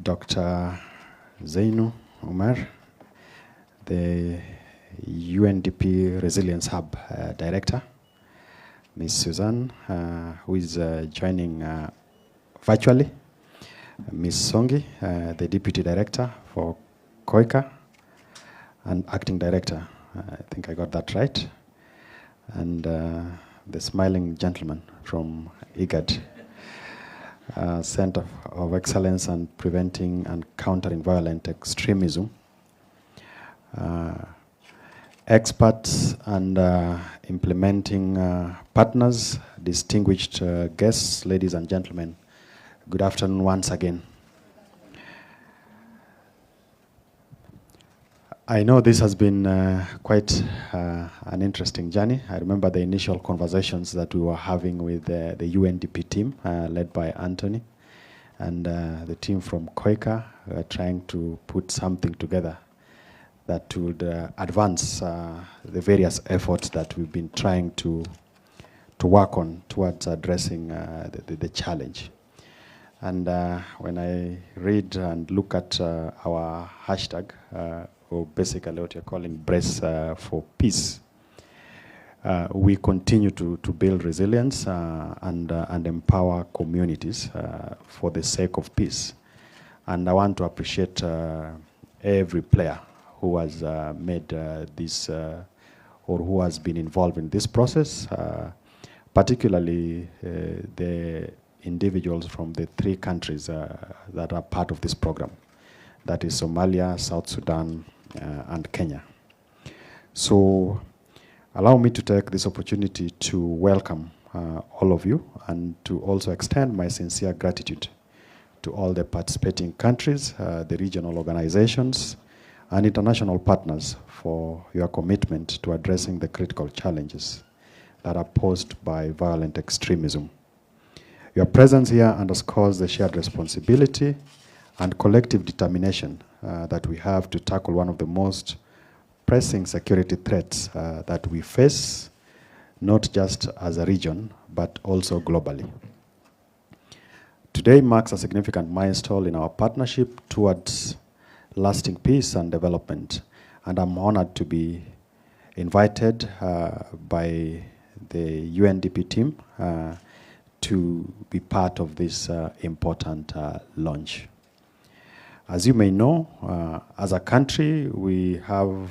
Dr. Zainu Umar, the UNDP Resilience Hub Director, Ms. Suzanne, who is joining virtually, Ms. Songi, the Deputy Director for COICA, and Acting Director, I think I got that right, and the smiling gentleman from IGAD, Center of Excellence and Preventing and Countering Violent Extremism, experts and implementing partners, distinguished guests, ladies and gentlemen, good afternoon once again. I know this has been quite an interesting journey. I remember the initial conversations that we were having with the UNDP team, led by Anthony, and the team from COICA, trying to put something together that would advance the various efforts that we've been trying to work on towards addressing the challenge. And when I read and look at our hashtag, or basically what you're calling Brace for Peace, we continue to build resilience and empower communities for the sake of peace. And I want to appreciate every player who has made this, or who has been involved in this process, particularly the individuals from the 3 countries that are part of this program. That is Somalia, South Sudan, and Kenya. So allow me to take this opportunity to welcome all of you and to also extend my sincere gratitude to all the participating countries, the regional organizations, and international partners for your commitment to addressing the critical challenges that are posed by violent extremism. Your presence here underscores the shared responsibility and collective determination that we have to tackle one of the most pressing security threats that we face, not just as a region, but also globally. Today marks a significant milestone in our partnership towards lasting peace and development, and I'm honored to be invited by the UNDP team to be part of this important launch. As you may know, as a country, we have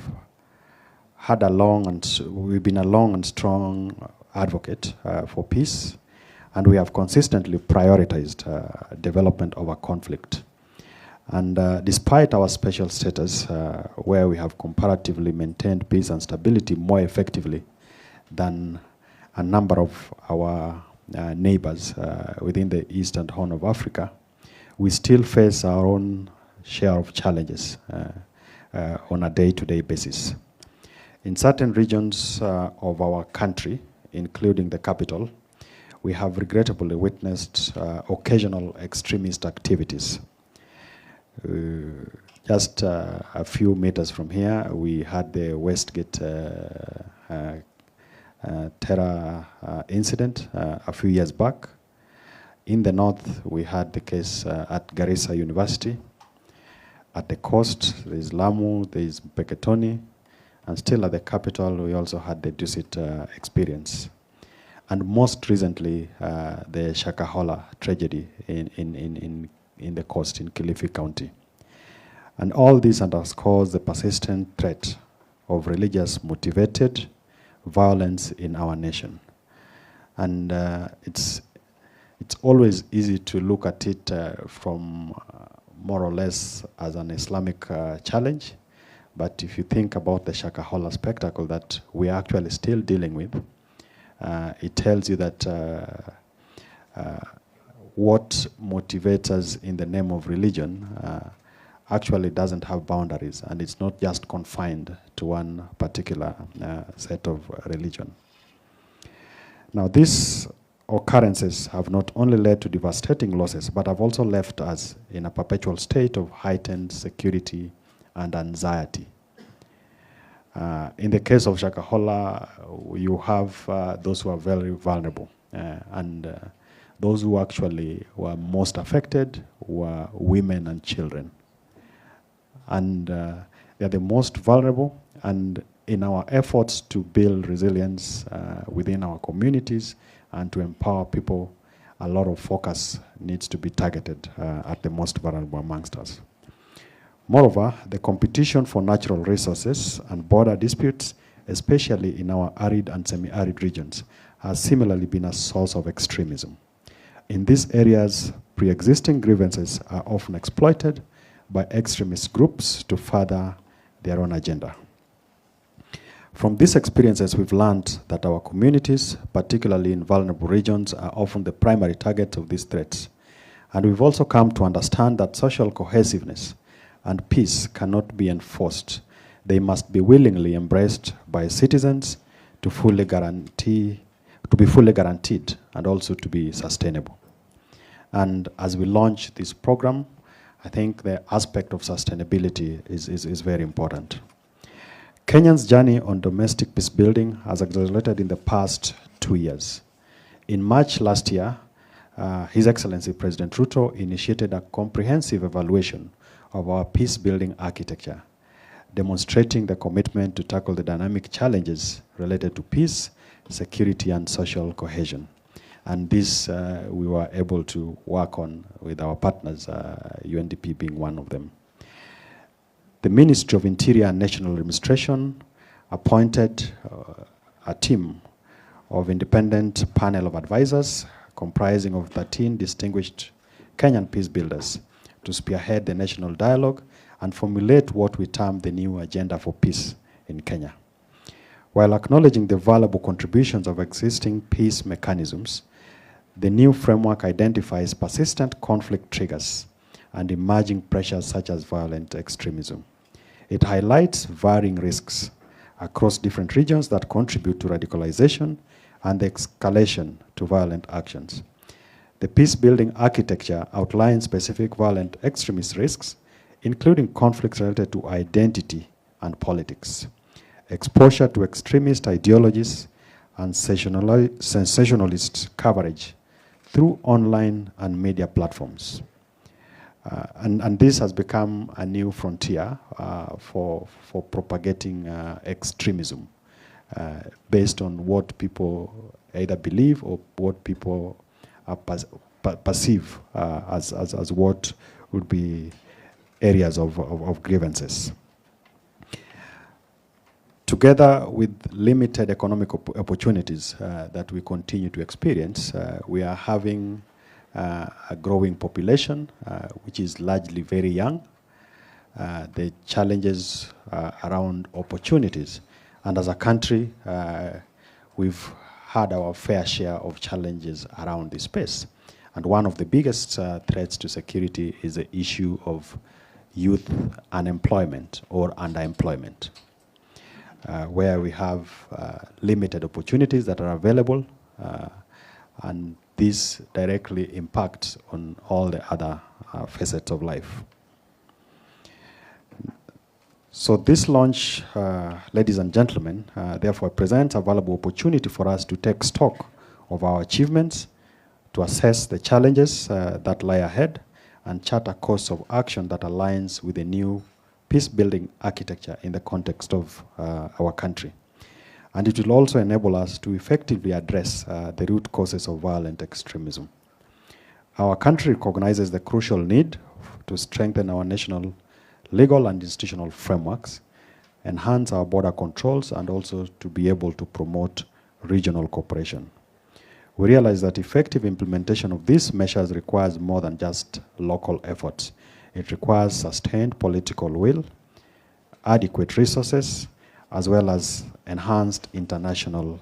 had we've been a long and strong advocate for peace, and we have consistently prioritized development over conflict. And despite our special status, where we have comparatively maintained peace and stability more effectively than a number of our neighbors within the Eastern Horn of Africa, we still face our own share of challenges on a day-to-day basis. In certain regions of our country, including the capital, we have regrettably witnessed occasional extremist activities. Just a few meters from here, we had the Westgate terror incident a few years back. In the north, we had the case at Garissa University. At the coast, there is Lamu, there is Beketoni, and still at the capital, we also had the Dusit experience. And most recently, the Shakahola tragedy in the coast in Kilifi County. And all this underscores the persistent threat of religious motivated violence in our nation. And it's always easy to look at it from more or less as an Islamic challenge. But if you think about the Shakahola spectacle that we are actually still dealing with, it tells you that what motivates us in the name of religion actually doesn't have boundaries, and it's not just confined to one particular set of religion. Now, these occurrences have not only led to devastating losses, but have also left us in a perpetual state of heightened security and anxiety. In the case of Shakahola, you have those who are very vulnerable, and those who actually were most affected were women and children. And they're the most vulnerable, and in our efforts to build resilience within our communities and to empower people, a lot of focus needs to be targeted at the most vulnerable amongst us. Moreover, the competition for natural resources and border disputes, especially in our arid and semi-arid regions, has similarly been a source of extremism. In these areas, pre-existing grievances are often exploited by extremist groups to further their own agenda. From these experiences, we've learned that our communities, particularly in vulnerable regions, are often the primary targets of these threats. And we've also come to understand that social cohesiveness and peace cannot be enforced. They must be willingly embraced by citizens to be fully guaranteed and also to be sustainable. And as we launch this program, I think the aspect of sustainability is very important. Kenya's journey on domestic peace building has accelerated in the past 2 years. In March last year, His Excellency President Ruto initiated a comprehensive evaluation of our peace building architecture, demonstrating the commitment to tackle the dynamic challenges related to peace, security, and social cohesion. And this we were able to work on with our partners, UNDP being one of them. The Ministry of Interior and National Administration appointed a team of independent panel of advisors comprising of 13 distinguished Kenyan peace builders to spearhead the national dialogue and formulate what we term the new agenda for peace in Kenya. While acknowledging the valuable contributions of existing peace mechanisms, the new framework identifies persistent conflict triggers and emerging pressures such as violent extremism. It highlights varying risks across different regions that contribute to radicalization and the escalation to violent actions. The peace-building architecture outlines specific violent extremist risks, including conflicts related to identity and politics, exposure to extremist ideologies, and sensationalist coverage through online and media platforms. And this has become a new frontier for propagating extremism based on what people either believe or what people perceive as what would be areas of grievances. Together with limited economic opportunities that we continue to experience, we are having a growing population, which is largely very young. The challenges around opportunities. And as a country, we've had our fair share of challenges around this space. And one of the biggest threats to security is the issue of youth unemployment or underemployment, where we have limited opportunities that are available, and this directly impacts on all the other facets of life. So this launch, ladies and gentlemen, therefore presents a valuable opportunity for us to take stock of our achievements, to assess the challenges that lie ahead, and chart a course of action that aligns with the new peace-building architecture in the context of our country. And it will also enable us to effectively address the root causes of violent extremism. Our country recognizes the crucial need to strengthen our national legal and institutional frameworks, enhance our border controls, and also to be able to promote regional cooperation. We realize that effective implementation of these measures requires more than just local efforts. It requires sustained political will, adequate resources, as well as enhanced international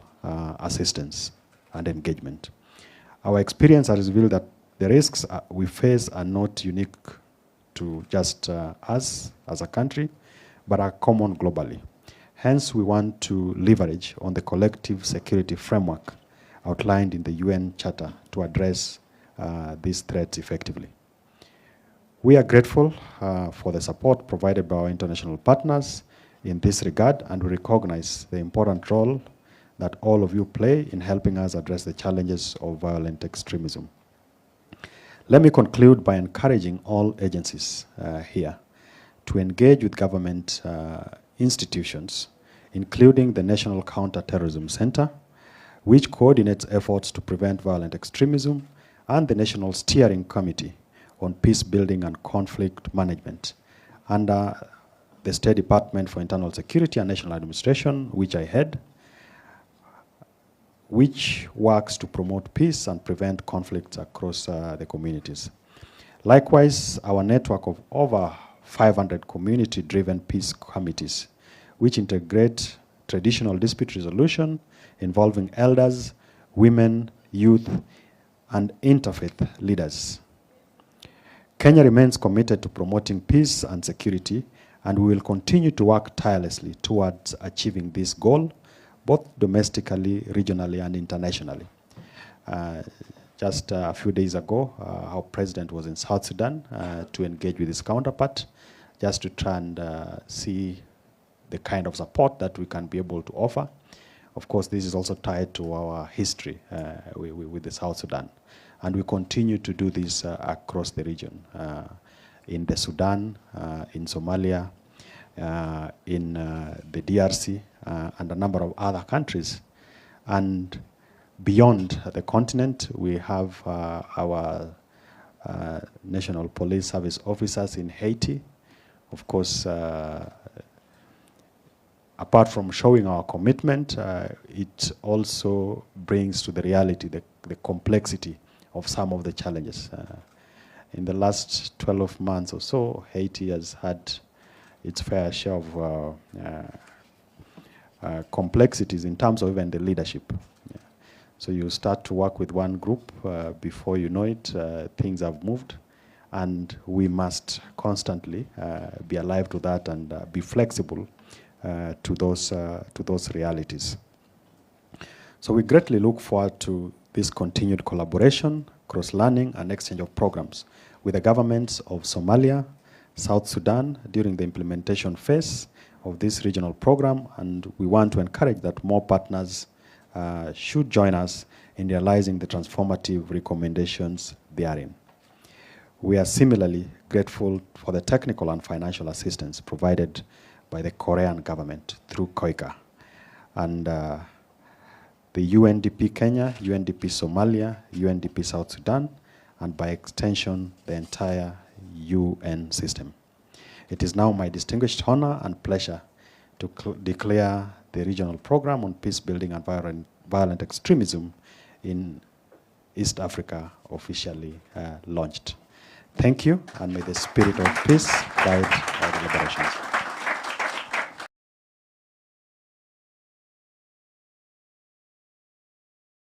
assistance and engagement. Our experience has revealed that the risks we face are not unique to just us as a country, but are common globally. Hence, we want to leverage on the collective security framework outlined in the UN Charter to address these threats effectively. We are grateful for the support provided by our international partners in this regard, and we recognize the important role that all of you play in helping us address the challenges of violent extremism. Let me conclude by encouraging all agencies here to engage with government institutions, including the National Counter-Terrorism Center, which coordinates efforts to prevent violent extremism, and the National Steering Committee on Peace Building and Conflict Management under the State Department for Internal Security and National Administration, which I head, which works to promote peace and prevent conflicts across the communities. Likewise, our network of over 500 community-driven peace committees, which integrate traditional dispute resolution involving elders, women, youth, and interfaith leaders. Kenya remains committed to promoting peace and security, and we will continue to work tirelessly towards achieving this goal, both domestically, regionally, and internationally. Just a few days ago, our president was in South Sudan to engage with his counterpart, just to try and see the kind of support that we can be able to offer. Of course, this is also tied to our history with the South Sudan. And we continue to do this across the region, in the Sudan, in Somalia, in the DRC, and a number of other countries. And beyond the continent, we have our National Police Service officers in Haiti. Of course, apart from showing our commitment, it also brings to the reality the complexity of some of the challenges. In the last 12 months or so, Haiti has had its fair share of complexities in terms of even the leadership. Yeah. So you start to work with one group, before you know it, things have moved, and we must constantly be alive to that and be flexible to those realities. So we greatly look forward to this continued collaboration, cross-learning, and exchange of programs with the governments of Somalia, South Sudan during the implementation phase of this regional program, and we want to encourage that more partners should join us in realizing the transformative recommendations therein. We are similarly grateful for the technical and financial assistance provided by the Korean government through KOICA, and the UNDP Kenya, UNDP Somalia, UNDP South Sudan, and by extension, the entire UN system. It is now my distinguished honor and pleasure to declare the regional program on peace building and violent extremism in East Africa officially launched. Thank you, and may the spirit of peace guide our deliberations.